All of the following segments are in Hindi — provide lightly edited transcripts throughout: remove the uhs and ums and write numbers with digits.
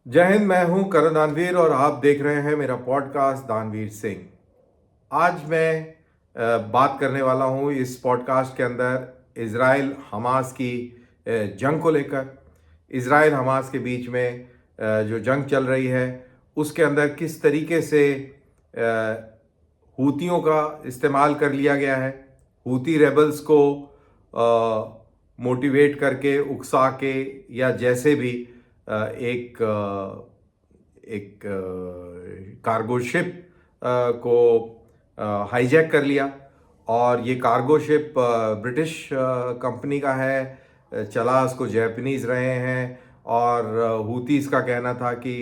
जय हिंद। मैं हूं करण दानवीर और आप देख रहे हैं मेरा पॉडकास्ट दानवीर सिंह। आज मैं बात करने वाला हूं इस पॉडकास्ट के अंदर इज़राइल हमास की जंग को लेकर। इज़राइल हमास के बीच में जो जंग चल रही है उसके अंदर किस तरीके से हूतियों का इस्तेमाल कर लिया गया है। हूती रेबल्स को मोटिवेट करके, उकसा के, या जैसे भी एक कार्गो शिप को हाईजैक कर लिया। और ये कार्गो शिप ब्रिटिश कंपनी का है। चला उसको जैपनीज रहे हैं। और हूतीस का कहना था कि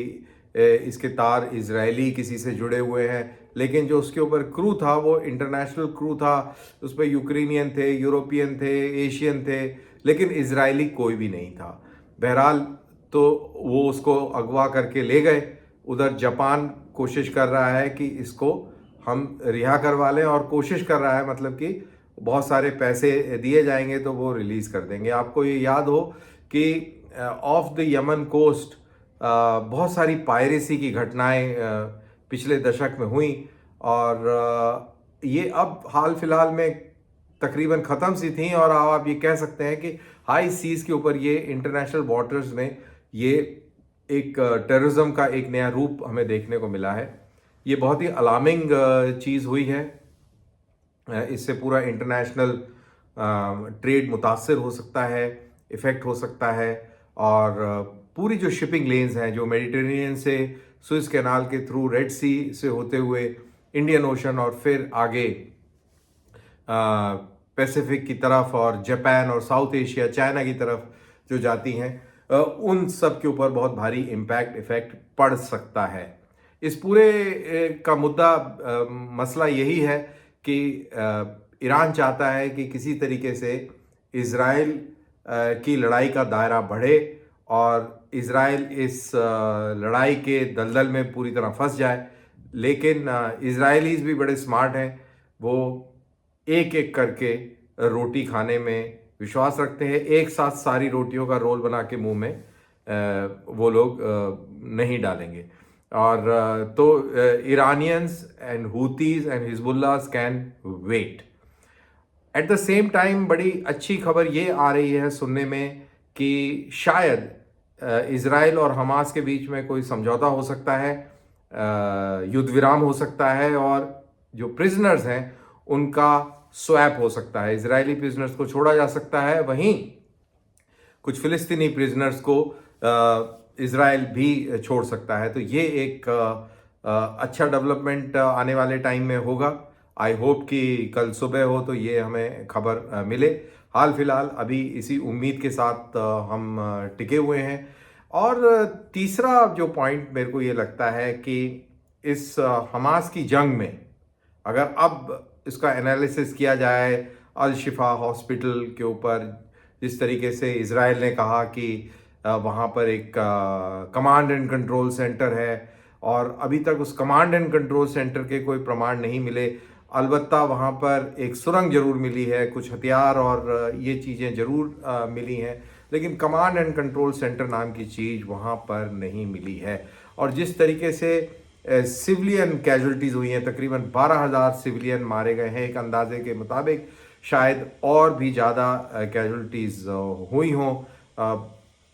इसके तार इजरायली किसी से जुड़े हुए हैं, लेकिन जो उसके ऊपर क्रू था वो इंटरनेशनल क्रू था। उस पर यूक्रेनियन थे, यूरोपियन थे, एशियन थे, लेकिन इजरायली कोई भी नहीं था। बहरहाल तो वो उसको अगवा करके ले गए। उधर जापान कोशिश कर रहा है कि इसको हम रिहा करवा लें, और कोशिश कर रहा है मतलब कि बहुत सारे पैसे दिए जाएंगे तो वो रिलीज़ कर देंगे। आपको ये याद हो कि ऑफ द यमन कोस्ट बहुत सारी पायरेसी की घटनाएं पिछले दशक में हुई। और ये अब हाल फिलहाल में तकरीबन ख़त्म सी थी। और आप ये कह सकते हैं कि हाई सीज़ के ऊपर ये इंटरनेशनल वाटर्स में ये एक टेररिज्म का एक नया रूप हमें देखने को मिला है। ये बहुत ही अलार्मिंग चीज़ हुई है। इससे पूरा इंटरनेशनल ट्रेड मुतासर हो सकता है, इफ़ेक्ट हो सकता है। और पूरी जो शिपिंग लेन्स हैं, जो मेडिटेरेनियन से सुएज़ कैनाल के थ्रू रेड सी से होते हुए इंडियन ओशन और फिर आगे पैसिफिक की तरफ और जापान और साउथ एशिया, चाइना की तरफ जो जाती हैं, उन सब के ऊपर बहुत भारी इम्पैक्ट इफ़ेक्ट पड़ सकता है। इस पूरे का मुद्दा, मसला यही है कि ईरान चाहता है कि किसी तरीके से इज़राइल की लड़ाई का दायरा बढ़े और इज़राइल इस लड़ाई के दलदल में पूरी तरह फंस जाए। लेकिन इज़राइलीज़ भी बड़े स्मार्ट हैं। वो एक एक करके रोटी खाने में विश्वास रखते हैं। एक साथ सारी रोटियों का रोल बना के मुंह में वो लोग नहीं डालेंगे। और तो Iranians and Houthis and Hezbollah can wait. At the same time बड़ी अच्छी खबर ये आ रही है सुनने में कि शायद इज़राइल और हमास के बीच में कोई समझौता हो सकता है, युद्ध विराम हो सकता है, और जो प्रिजनर्स हैं उनका स्वैप हो सकता है। इजरायली प्रिजनर्स को छोड़ा जा सकता है, वहीं कुछ फिलिस्तीनी प्रिजनर्स को इज़राइल भी छोड़ सकता है। तो ये एक अच्छा डेवलपमेंट आने वाले टाइम में होगा। आई होप कि कल सुबह हो तो ये हमें खबर मिले। हाल फिलहाल अभी इसी उम्मीद के साथ हम टिके हुए हैं। और तीसरा जो पॉइंट मेरे को ये लगता है कि इस हमास की जंग में अगर अब इसका एनालिसिस किया जाए, अल शिफा हॉस्पिटल के ऊपर जिस तरीके से इज़राइल ने कहा कि वहाँ पर एक कमांड एंड कंट्रोल सेंटर है, और अभी तक उस कमांड एंड कंट्रोल सेंटर के कोई प्रमाण नहीं मिले। अलबत्ता वहाँ पर एक सुरंग जरूर मिली है, कुछ हथियार और ये चीज़ें जरूर मिली हैं, लेकिन कमांड एंड कंट्रोल सेंटर नाम की चीज़ वहाँ पर नहीं मिली है। और जिस तरीके से सिविलियन कैजुअल्टीज़ हुई हैं, तकरीबन 12,000 सिविलियन मारे गए हैं एक अंदाजे के मुताबिक, शायद और भी ज़्यादा कैजुअल्टीज़ हुई हों।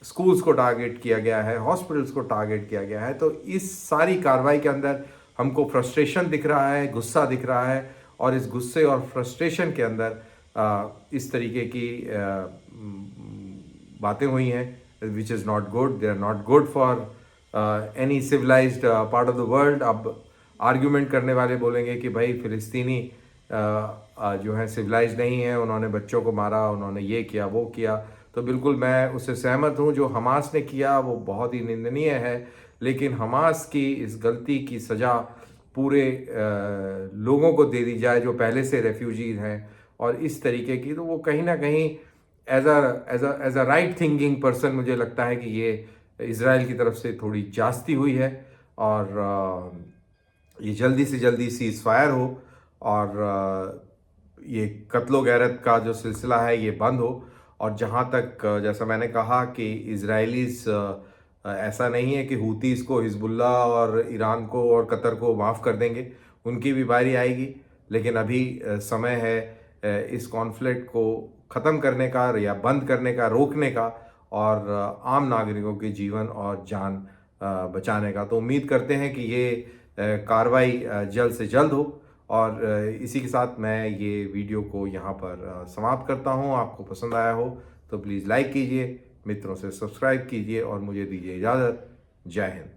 स्कूल्स को टारगेट किया गया है, हॉस्पिटल्स को टारगेट किया गया है। तो इस सारी कार्रवाई के अंदर हमको फ्रस्ट्रेशन दिख रहा है, गुस्सा दिख रहा है, और इस गुस्से और फ्रस्ट्रेशन के अंदर इस तरीके की बातें हुई हैं which is not good. They are not good for any civilised part of the world. अब आर्ग्यूमेंट करने वाले बोलेंगे कि भाई फिलिस्तीनी जो है सिविलाइज नहीं है, उन्होंने बच्चों को मारा, उन्होंने ये किया वो किया। तो बिल्कुल मैं उससे सहमत हूँ। जो हमास ने किया वो बहुत ही निंदनीय है, लेकिन हमास की इस गलती की सज़ा पूरे लोगों को दे दी जाए जो पहले से रेफ्यूजीज हैं और इस तरीके की, तो वो कहीं ना कहीं as a right thinking person मुझे लगता है कि ये इज़राइल की तरफ से थोड़ी जास्ती हुई है। और ये जल्दी से जल्दी सीज़ फायर हो, और ये कत्लो गैरत का जो सिलसिला है ये बंद हो। और जहाँ तक जैसा मैंने कहा कि इज़राइलीज़ ऐसा नहीं है कि हूतीस को, हिजबुल्ला और ईरान को और कतर को माफ़ कर देंगे, उनकी भी बारी आएगी। लेकिन अभी समय है इस कॉन्फ्लिक्ट को ख़त्म करने का या बंद करने का, रोकने का, और आम नागरिकों के जीवन और जान बचाने का। तो उम्मीद करते हैं कि ये कार्रवाई जल्द से जल्द हो। और इसी के साथ मैं ये वीडियो को यहाँ पर समाप्त करता हूँ। आपको पसंद आया हो तो प्लीज़ लाइक कीजिए, मित्रों से सब्सक्राइब कीजिए और मुझे दीजिए इजाज़त। जय हिंद।